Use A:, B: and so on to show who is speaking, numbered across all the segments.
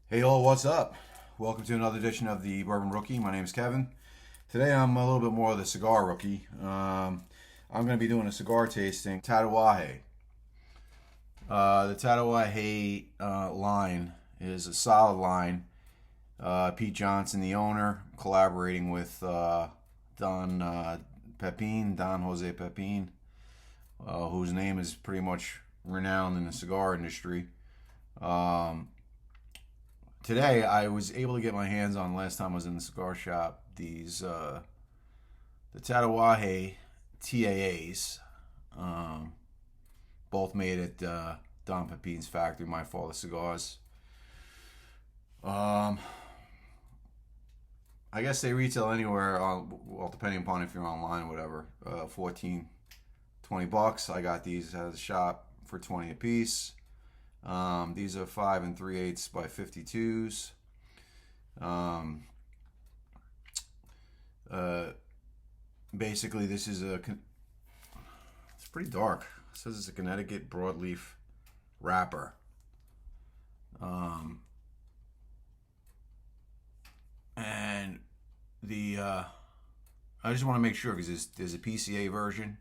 A: Hey all, what's up? Welcome to another edition of the Bourbon Rookie. My name is Kevin. Today I'm a little bit more of the cigar rookie. I'm going to be doing a cigar tasting. Tatuaje. The Tatuaje line is a solid line. Pete Johnson, the owner, collaborating with Don Jose Pepin, whose name is pretty much renowned in the cigar industry. Um, Today I was able to get my hands on, last time I was in the cigar shop, these the Tatuaje TAAs, um, both made at Don Pepin's factory, My Father Cigars. um, I guess they retail anywhere on, well, depending upon if you're online or whatever, 14 $20. I got these at the shop for 20 a piece. These are 5 3/8 by 52s. Um, uh, Basically, this is it's pretty dark. It says it's a Connecticut broadleaf wrapper. Um, and I just want to make sure because there's a PCA version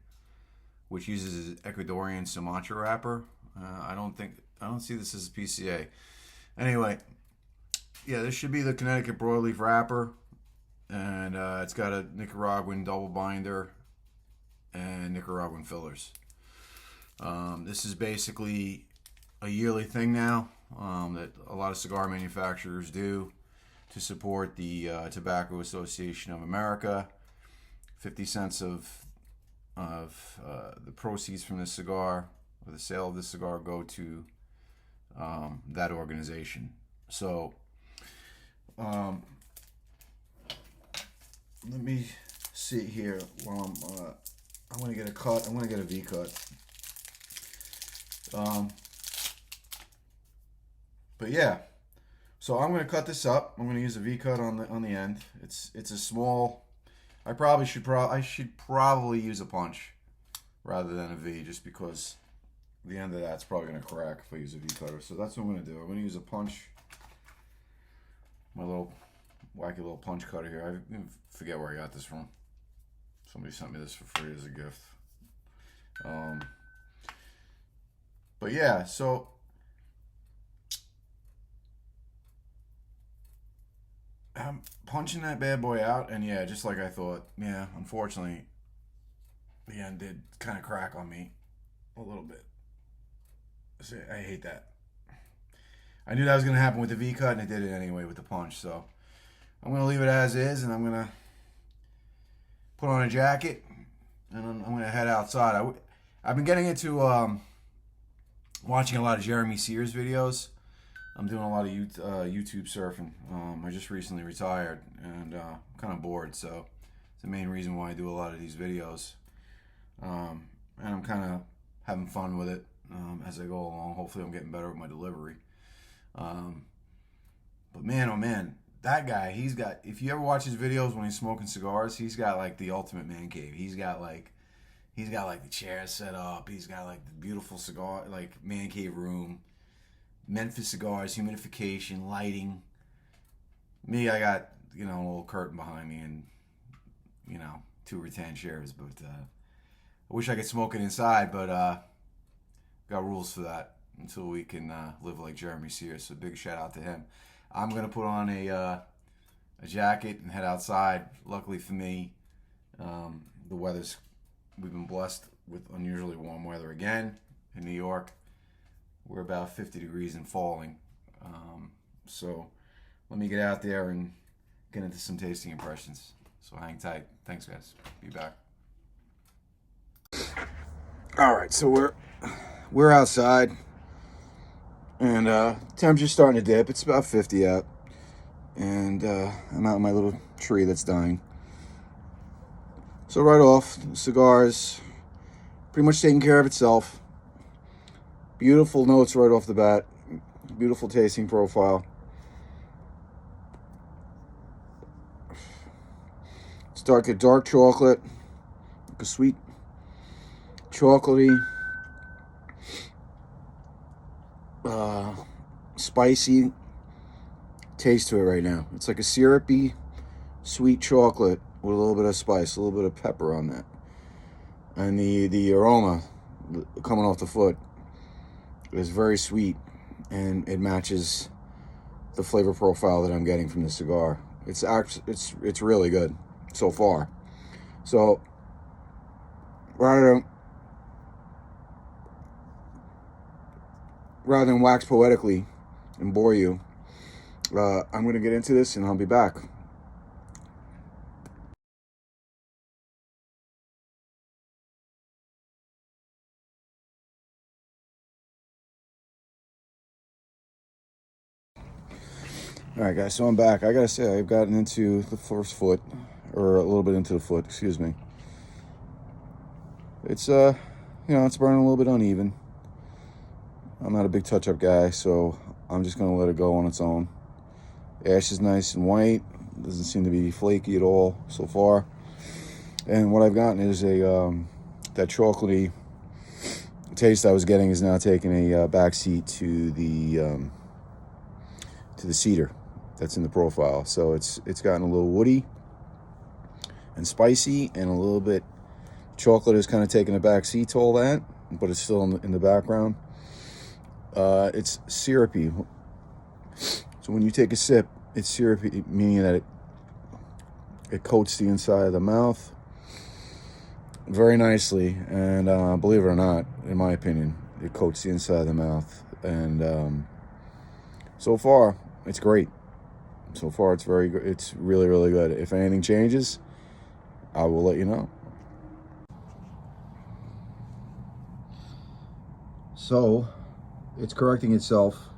A: which uses an Ecuadorian Sumatra wrapper. I don't see this as a PCA. Anyway, yeah, this should be the Connecticut broadleaf wrapper, and it's got a Nicaraguan double binder and Nicaraguan fillers. This is basically a yearly thing now, that a lot of cigar manufacturers do to support the Tobacco Association of America. 50 cents of the proceeds from the cigar, or the sale of the cigar, go to that organization. So let me see here. While I'm going to get a cut. I'm going to get a V cut. But yeah, so I'm going to cut this up. I'm going to use a V cut on the end. It's a small. I should probably use a punch rather than a V, just because the end of that's probably going to crack if I use a V cutter. So that's what I'm going to do. I'm going to use a punch. My little wacky little punch cutter here. I forget where I got this from. Somebody sent me this for free as a gift. But yeah, so I'm punching that bad boy out, and yeah, just like I thought. Yeah, unfortunately, the end did kind of crack on me a little bit. So I hate that. I knew that was going to happen with the V cut, and it did it anyway with the punch. So I'm going to leave it as is, and I'm going to put on a jacket, and I'm going to head outside. I've been getting into watching a lot of Jeremy Sears videos. I'm doing a lot of YouTube surfing. I just recently retired, and I'm kind of bored, so it's the main reason why I do a lot of these videos. And I'm kind of having fun with it as I go along. Hopefully I'm getting better with my delivery. But man, oh man, that guy, if you ever watch his videos when he's smoking cigars, he's got like the ultimate man cave. He's got like the chairs set up. He's got like the beautiful cigar, like man cave room, Memphis cigars, humidification, lighting. Me, I got, a little curtain behind me and, 2 rattan chairs, but I wish I could smoke it inside, but got rules for that until we can live like Jeremy Sears. So big shout out to him. I'm gonna put on a jacket and head outside. Luckily for me, we've been blessed with unusually warm weather again in New York. We're about 50 degrees and falling. So let me get out there and get into some tasting impressions. So hang tight. Thanks, guys. Be back. All right, so we're outside, and temperature's starting to dip. It's about 50 out, and I'm out in my little tree that's dying. So right off, the cigar's pretty much taking care of itself. Beautiful notes right off the bat. Beautiful tasting profile. It's dark chocolate, like a sweet chocolatey, spicy, taste to it right now. It's like a syrupy, sweet chocolate with a little bit of spice, a little bit of pepper on that. And the aroma coming off the foot is very sweet, and it matches the flavor profile that I'm getting from the cigar. It's really good so far. So rather than wax poetically and bore you, I'm going to get into this and I'll be back. All right, guys, so I'm back. I gotta say, I've gotten into the first foot, or a little bit into the foot, excuse me. It's, it's burning a little bit uneven. I'm not a big touch-up guy, so I'm just gonna let it go on its own. Ash is nice and white. Doesn't seem to be flaky at all so far. And what I've gotten is that chocolatey taste I was getting is now taking a backseat to the cedar that's in the profile. So it's gotten a little woody and spicy, and a little bit chocolate is kind of taking a back seat to all that, but it's still in the background. It's syrupy. So when you take a sip, it's syrupy, meaning that it coats the inside of the mouth very nicely, and believe it or not, in my opinion, it coats the inside of the mouth. And so far, it's great. So far, it's very good. It's really, really good. If anything changes, I will let you know. So, it's correcting itself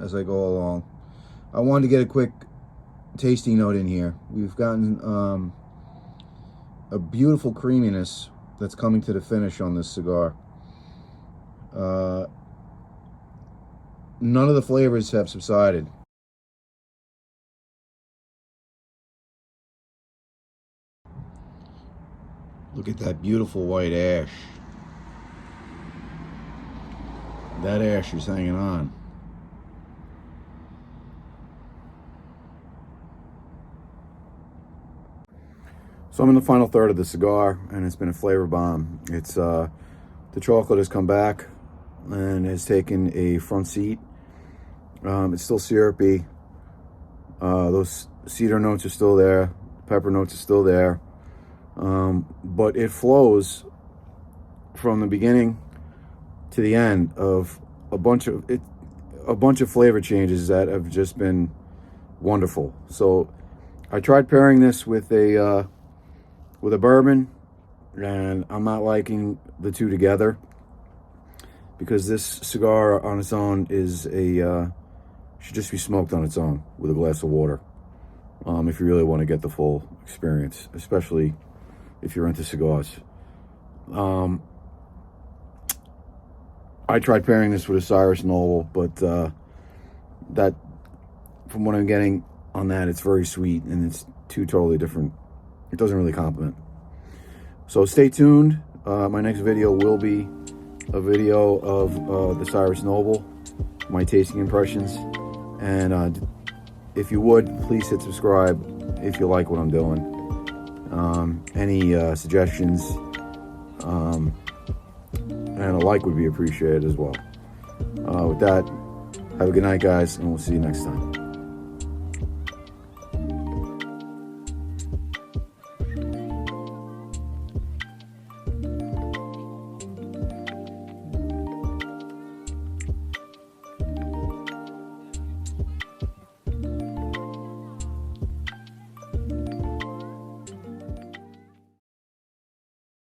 A: as I go along. I wanted to get a quick tasting note in here. We've gotten a beautiful creaminess that's coming to the finish on this cigar. None of the flavors have subsided. Look at that beautiful white ash. That ash is hanging on. So I'm in the final third of the cigar, and it's been a flavor bomb. It's the chocolate has come back and has taken a front seat. It's still syrupy. Those cedar notes are still there. Pepper notes are still there. But it flows from the beginning to the end of a bunch of flavor changes that have just been wonderful. So I tried pairing this with a bourbon, and I'm not liking the two together, because this cigar on its own should just be smoked on its own with a glass of water. If you really want to get the full experience, especially if you're into cigars. I tried pairing this with a Cyrus Noble, but that, from what I'm getting on that, it's very sweet, and it's two totally different. It doesn't really complement. So stay tuned. My next video will be a video of the Cyrus Noble, my tasting impressions, and if you would, please hit subscribe if you like what I'm doing. Any suggestions and a like would be appreciated as well. With that, have a good night, guys, and we'll see you next time.